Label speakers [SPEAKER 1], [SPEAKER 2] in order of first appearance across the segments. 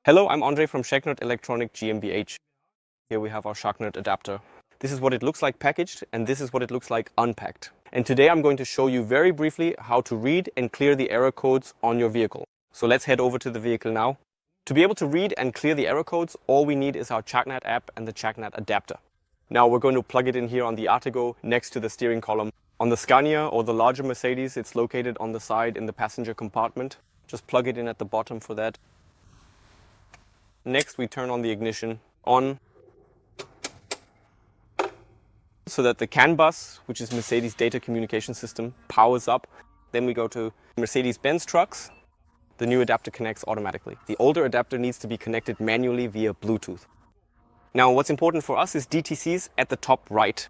[SPEAKER 1] Hello, I'm Andre from Schaknat Electronic GmbH. Here we have our Schaknat adapter. This is what it looks like packaged, and this is what it looks like unpacked. And today I'm going to show you very briefly how to read and clear the error codes on your vehicle. So let's head over to the vehicle now. To be able to read and clear the error codes, all we need is our Schaknat app and the Schaknat adapter. Now we're going to plug it in here on the Artigo next to the steering column. On the Scania or the larger Mercedes, it's located on the side in the passenger compartment. Just plug it in at the bottom for that. Next, we turn on the ignition on so that the CAN bus, which is Mercedes data communication system, powers up. Then we go to Mercedes-Benz trucks. The new adapter connects automatically. The older adapter needs to be connected manually via Bluetooth. Now, what's important for us is DTCs at the top right.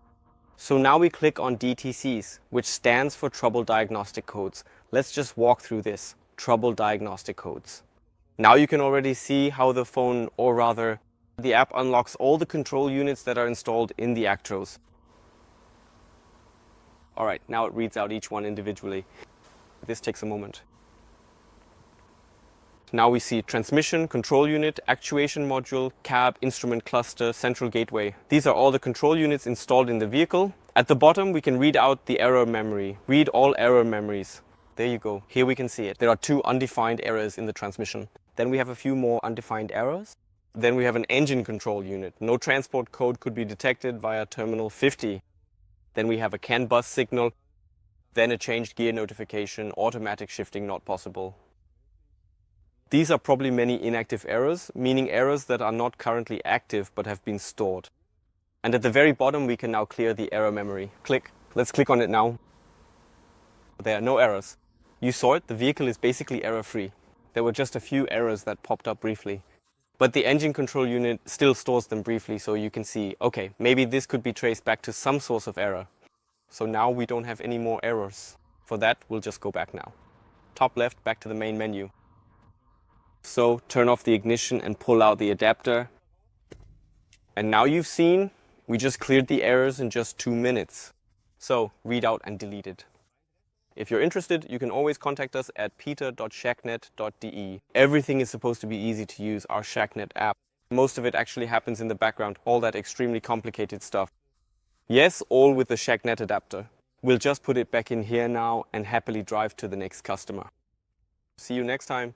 [SPEAKER 1] So now we click on DTCs, which stands for Trouble Diagnostic Codes. Let's just walk through this. Trouble Diagnostic Codes. Now you can already see how the phone, or rather, the app unlocks all the control units that are installed in the Actros. Alright, now it reads out each one individually. This takes a moment. Now we see transmission, control unit, actuation module, cab, instrument cluster, central gateway. These are all the control units installed in the vehicle. At the bottom we can read out the error memory. Read all error memories. There you go. Here we can see it. There are 2 undefined errors in the transmission. Then we have a few more undefined errors. Then we have an engine control unit. No transport code could be detected via terminal 50. Then we have a CAN bus signal. Then a changed gear notification, automatic shifting not possible. These are probably many inactive errors, meaning errors that are not currently active but have been stored. And at the very bottom we can now clear the error memory. Click. Let's click on it now. There are no errors. You saw it, the vehicle is basically error-free. There were just a few errors that popped up briefly. But the engine control unit still stores them briefly, so you can see, okay, maybe this could be traced back to some source of error. So now we don't have any more errors. For that, we'll just go back now. Top left, back to the main menu. So turn off the ignition and pull out the adapter. And now you've seen, we just cleared the errors in just 2 minutes. So read out and delete it. If you're interested, you can always contact us at peter.schaknat.de. Everything is supposed to be easy to use, our Schaknat app. Most of it actually happens in the background, all that extremely complicated stuff. Yes, all with the Schaknat adapter. We'll just put it back in here now and happily drive to the next customer. See you next time.